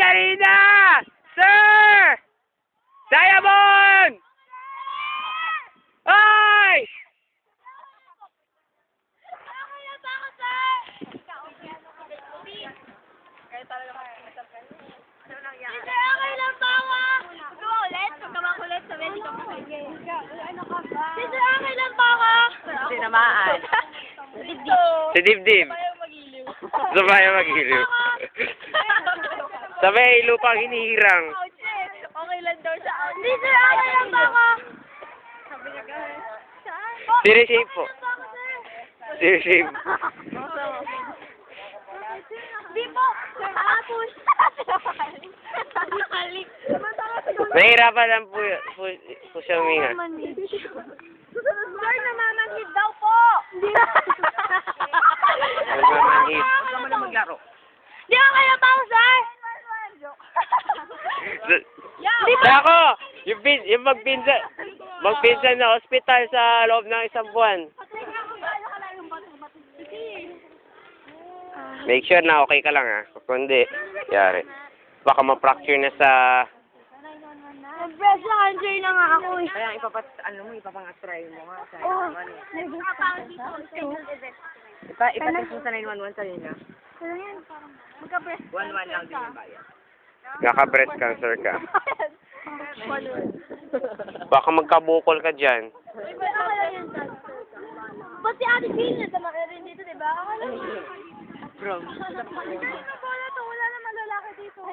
Margarina! Sir! Diamond! Ay! Tinamaan. Si Dibdib. Sabay mag-iliw. Sabay lupang hinihirang. Okay lang daw siya. Hindi sir, okay lang ba ako? Siri-shape po. Siri-shape. Di po. Tapos. Nakalik. Nahihirapan lang po siya huminga. Sir, namamanhid daw po. Nagmamanhid. Huwag ka mo na maglaro. Di ba kayo tao, sir? Ako! Yung magpinsan na ospital sa loob ng isang buwan. Make sure na okay ka lang ha. Kundi, yari. Baka ma-fracture na sa... Nag-press na country na nga ako eh. Kaya ipapang-try mo nga sa Oh. 911. Ipatext mo sa 911 kanina. Magka-press 1-1 lang din yung bayad. Naka-breast cancer ka. Baka magkabukol ka dyan. Ba't si Ate Gina sa makirin dito, diba? From? Wala na, wala na malalaki dito.